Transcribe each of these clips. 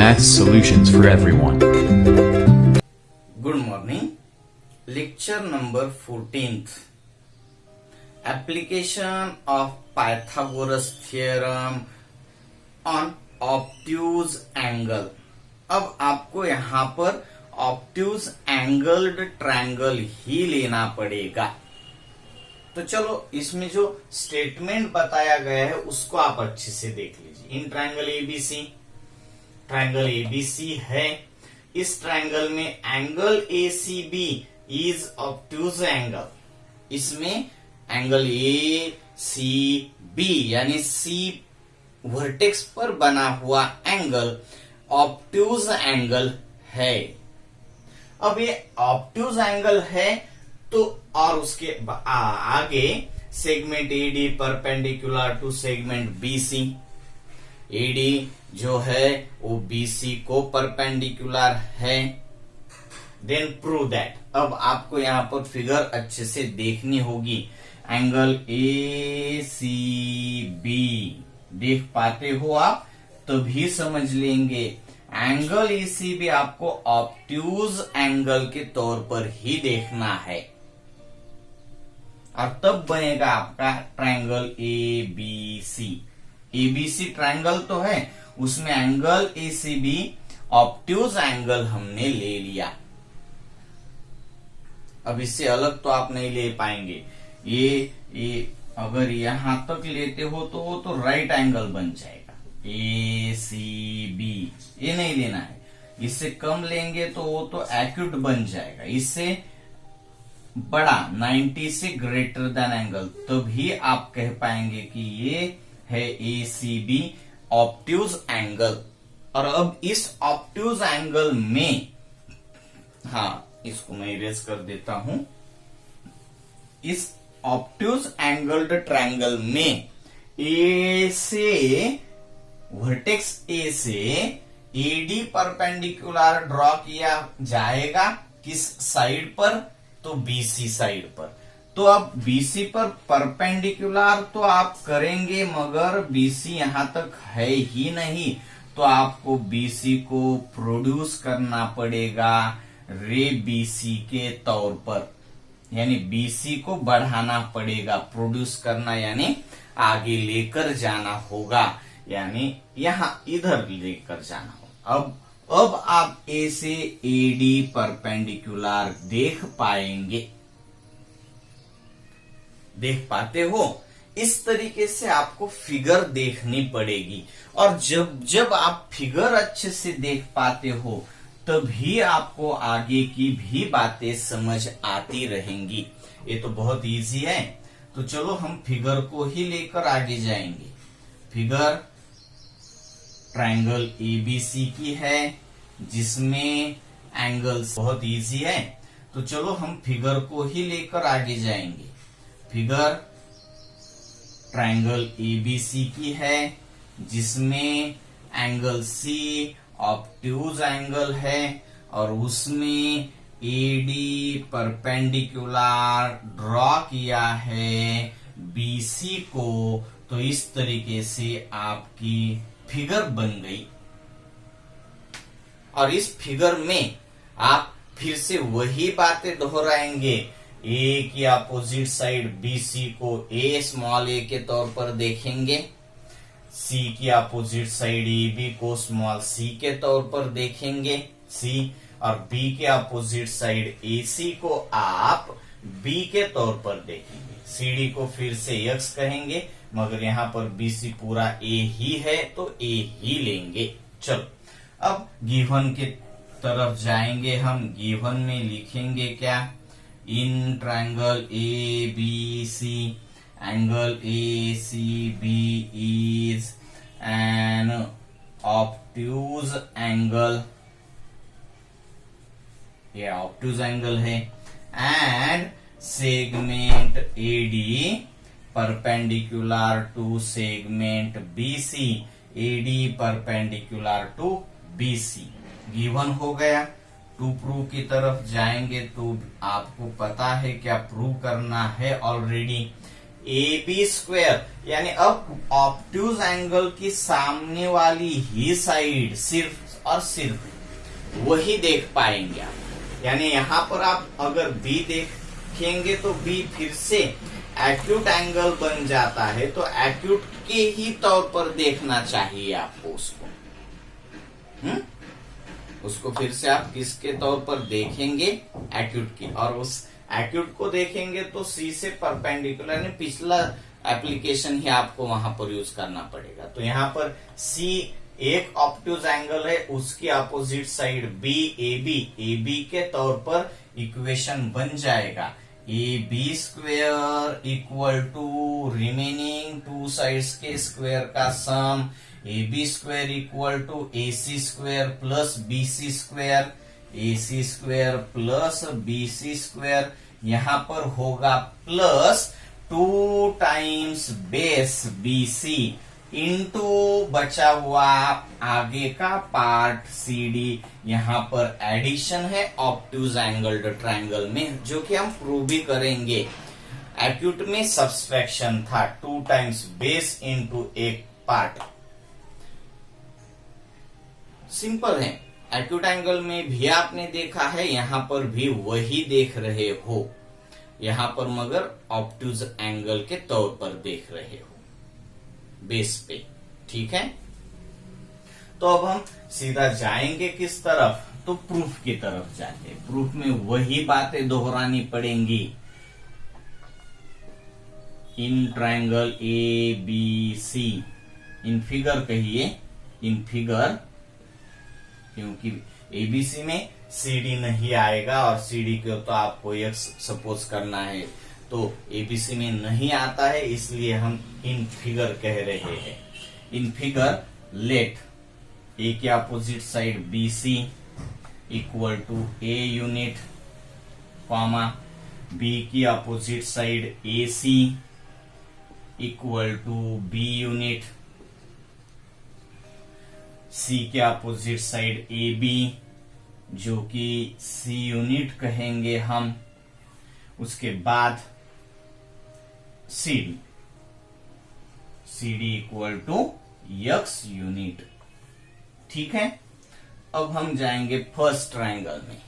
Math solutions for everyone. Good morning. Lecture number 14th. Application of Pythagoras theorem on obtuse angle. अब आपको यहाँ पर obtuse angled triangle ही लेना पड़ेगा। तो चलो इसमें जो स्टेटमेंट बताया गया है उसको आप अच्छे से देख लीजिए। इन ट्रायंगल एबीसी है। इस ट्रायंगल में angle ACB is obtuse angle. इसमें एंगल ए सी बी यानी सी वर्टेक्स पर बना हुआ एंगल ऑब्ट्यूज एंगल है। अब ये ऑब्ट्यूज एंगल है तो और उसके आगे segment AD perpendicular to segment BC. AD जो है वो बीसी को परपेंडिकुलर है। Then prove that. अब आपको यहां पर फिगर अच्छे से देखनी होगी। एंगल ए सी बी देख पाते हो आप तभी समझ लेंगे। एंगल एसीबी आपको ऑब्ट्यूज एंगल के तौर पर ही देखना है और तब बनेगा आपका ट्रायंगल एबीसी। एबीसी ट्रायंगल तो है, उसमें एंगल एसीबी ऑब्ट्यूज एंगल हमने ले लिया। अब इससे अलग तो आप नहीं ले पाएंगे। ये अगर यहां तक लेते हो तो वो तो राइट एंगल बन जाएगा। ए सी बी ये नहीं लेना है। इससे कम लेंगे तो वो तो एक्यूट बन जाएगा। इससे बड़ा 90 से ग्रेटर देन एंगल तभी आप कह पाएंगे कि ये है ए सी बी ऑब्ट्यूज एंगल। और अब इस ऑब्ट्यूज एंगल में इसको मैं इरेज कर देता हूं। इस ऑब्ट्यूज एंगल्ड ट्रायंगल में ए से वर्टेक्स ए से एडी परपेंडिकुलर ड्रॉ किया जाएगा। किस साइड पर? तो बीसी साइड पर। तो अब बीसी पर परपेंडिकुलर तो आप करेंगे मगर बीसी यहां तक है ही नहीं, तो आपको बीसी को प्रोड्यूस करना पड़ेगा रे बीसी के तौर पर। यानी बीसी को बढ़ाना पड़ेगा। प्रोड्यूस करना यानी आगे लेकर जाना होगा, यानी यहां इधर लेकर जाना होगा। अब आप ए से एडी परपेंडिकुलर देख पाएंगे। देख पाते हो? इस तरीके से आपको फिगर देखनी पड़ेगी। और जब आप फिगर अच्छे से देख पाते हो तभी आपको आगे की भी बातें समझ आती रहेंगी। ये तो बहुत इजी है। तो चलो हम फिगर को ही लेकर आगे जाएंगे। फिगर ट्रायंगल एबीसी की है जिसमें एंगल्स बहुत इजी है। तो चलो हम फिगर को ही लेकर आगे जाएंगे। फिगर ट्रायंगल एबीसी की है जिसमें एंगल सी ऑब्ट्यूज एंगल है और उसमें एडी परपेंडिकुलर ड्रॉ किया है बीसी को। तो इस तरीके से आपकी फिगर बन गई। और इस फिगर में आप फिर से वही बातें दोहराएंगे। ए की अपोजिट साइड बीसी को ए स्मॉल ए के तौर पर देखेंगे। सी की अपोजिट साइड ए बी को स्मॉल सी के तौर पर देखेंगे सी। और बी के अपोजिट साइड ए सी को आप बी के तौर पर देखेंगे। सी डी को फिर से एक्स कहेंगे मगर यहाँ पर बीसी पूरा ए ही है तो ए ही लेंगे। चलो अब गिवन के तरफ जाएंगे हम। गिवन में लिखेंगे क्या? In triangle A B C angle A C B is an obtuse angle. ये ऑब्ट्यूज एंगल है। And segment AD perpendicular to segment BC. AD perpendicular to BC given हो गया। टू प्रूव की तरफ जाएंगे तो आपको पता है क्या प्रूव करना है ऑलरेडी। ए बी स्क्वायर यानी अब ऑब्ट्यूज एंगल की सामने वाली ही साइड सिर्फ और सिर्फ वही देख पाएंगे आप। यानी यहां पर आप अगर बी देखेंगे तो बी फिर से एक्यूट एंगल बन जाता है, तो एक्यूट के ही तौर पर देखना चाहिए आपको उसको। उसको फिर से आप किसके तौर पर देखेंगे? एक्यूट की। और उस एक्यूट को देखेंगे तो सी से परपेंडिकुलर ने पिछला एप्लीकेशन ही आपको वहां पर यूज करना पड़ेगा। तो यहाँ पर सी एक ऑब्ट्यूज एंगल है, उसकी opposite side B A B के तौर पर इक्वेशन बन जाएगा A B square equal to remaining two sides के स्क्वेयर का sum, A B square equal to A C square plus B C square, A C square plus B C square, यहां पर होगा plus 2 times base B C into बचा हुआ आगे का part C D. यहां पर एडिशन है ऑब्ट्यूज एंगल्ड ट्रायंगल में, जो कि हम प्रूव भी करेंगे। एक्यूट में सब्सट्रैक्शन था 2 टाइम्स बेस इंटू एक पार्ट। सिंपल है। एक्यूट एंगल में भी आपने देखा है, यहां पर भी वही देख रहे हो, यहां पर मगर ऑब्ट्यूज एंगल के तौर पर देख रहे हो बेस पे। ठीक है, तो अब हम सीधा जाएंगे किस तरफ? तो प्रूफ की तरफ जाते हैं। प्रूफ में वही बातें दोहरानी पड़ेंगी। In triangle A B C, in figure कहिए, इन फिगर, क्योंकि एबीसी में सीडी नहीं आएगा और सीडी को तो आपको एक्स सपोज करना है, तो एबीसी में नहीं आता है, इसलिए हम इन फिगर कह रहे हैं। इन फिगर लेट ए के opposite side B C equal to A unit, comma B की opposite side A C equal to B unit, C के अपोजिट साइड ए बी जो कि सी यूनिट कहेंगे हम, उसके बाद C D equal to x unit. ठीक है, अब हम जाएंगे फर्स्ट ट्रायंगल में,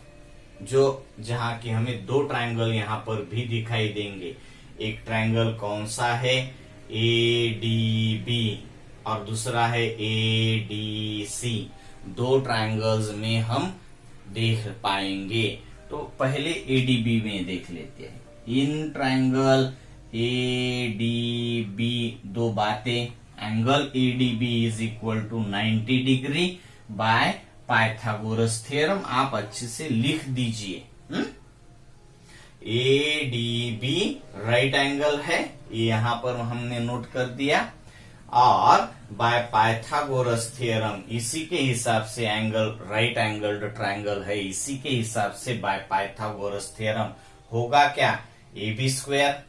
जो जहां की हमें 2 ट्रायंगल यहां पर भी दिखाई देंगे। एक ट्रायंगल कौन सा है? ए डी बी, और दूसरा है ए डी सी। 2 ट्रायंगल्स में हम देख पाएंगे। तो पहले एडीबी में देख लेते हैं। In triangle A D B 2 बातें। Angle ADB is equal to 90 degree by Pythagoras theorem. आप अच्छे से लिख दीजिए। A D B right angle है, ये यहां पर हमने नोट कर दिया, और बाय पाइथागोरस थ्योरम इसी के हिसाब से एंगल राइट एंगल्ड ट्रायंगल है, इसी के हिसाब से बाय पाइथागोरस थ्योरम होगा क्या? A B square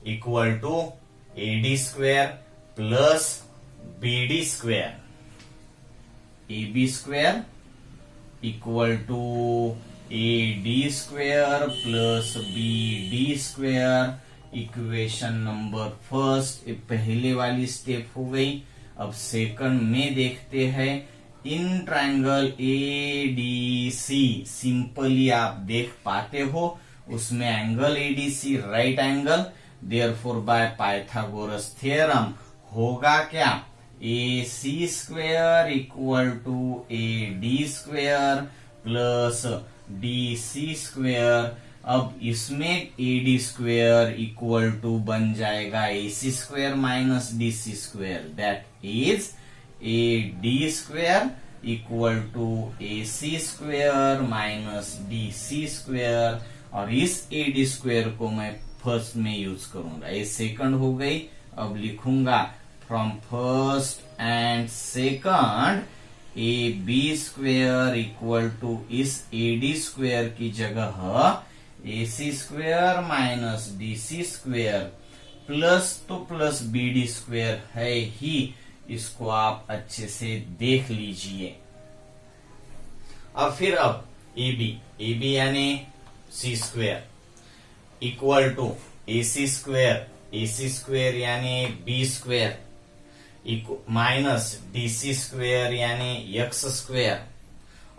equal to A D square plus B D square. A B square equal to A D square plus B D square. Equation number first, पहले वाली step हो गई। अब second में देखते हैं। In triangle A D C, simply आप देख पाते हो, उसमें angle ADC right angle, therefore by Pythagoras theorem होगा क्या? A C square equal to A D square plus D C square. अब इसमें A D square equal to बन जाएगा A C square minus D C square, that is A D square equal to A C square minus D C square. और इस A D square को मैं first में use करूंगा, ये second हो गई। अब लिखूंगा from first and second A B square equal to इस ए डी स्क्वायर की जगह A C square minus D C square plus, तो प्लस बी डी स्क्वायर है ही, इसको आप अच्छे से देख लीजिए। अब ए बी यानी C square equal to A C square यानी B square minus D C square यानी एक्स स्क्वायर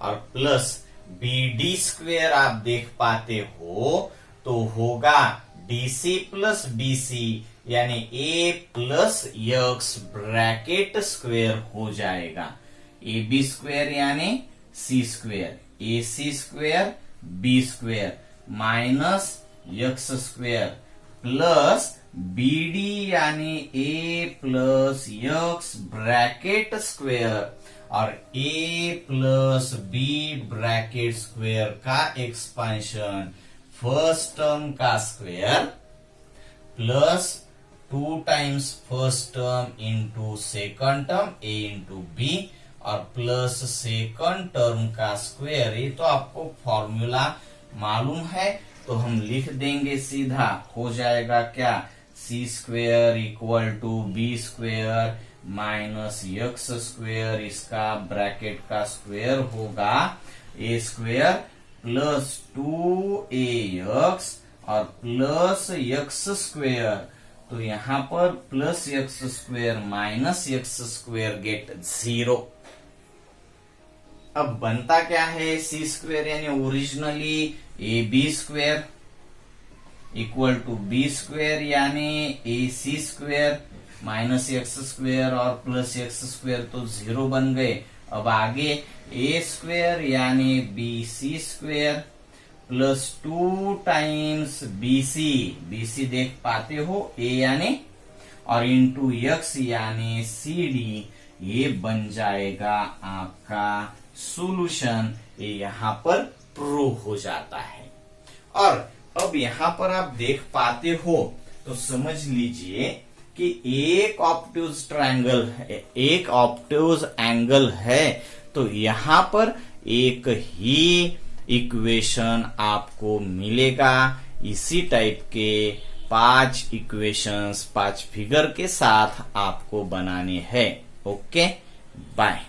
और प्लस BD स्क्वेयर आप देख पाते हो तो होगा DC प्लस BC यानी A plus X bracket square हो जाएगा। AB स्क्वेयर यानी C square, AC square B square minus X square plus BD यानी A plus X bracket square और A plus B bracket square का expansion first term का square plus 2 times first term into second term A into B और plus second term का square. ये तो आपको formula मालूम है तो हम लिख देंगे सीधा, हो जाएगा क्या C square equal to B square minus X square, इसका ब्रैकेट का स्क्वेयर होगा A स्क्वेयर प्लस 2AX और प्लस X स्क्वेयर। तो यहां पर plus X square minus X square get 0। अब बनता क्या है C स्क्वेयर यानी originally AB square equal to B square यानी AC square minus X square और प्लस X स्क्वेयर तो 0 बन गए। अब आगे A स्क्वेयर यानी BC square plus 2 times BC देख पाते हो A यानी और इंटू X यानी CD, ये बन जाएगा आपका सॉल्यूशन। ये यहां पर प्रूव हो जाता है। और अब यहां पर आप देख पाते हो तो समझ लीजिए कि एक ऑब्ट्यूज ट्रायंगल है, एक ऑब्ट्यूज एंगल है तो यहां पर एक ही इक्वेशन आपको मिलेगा। इसी टाइप के 5 इक्वेशंस 5 फिगर के साथ आपको बनाने हैं। Okay, bye.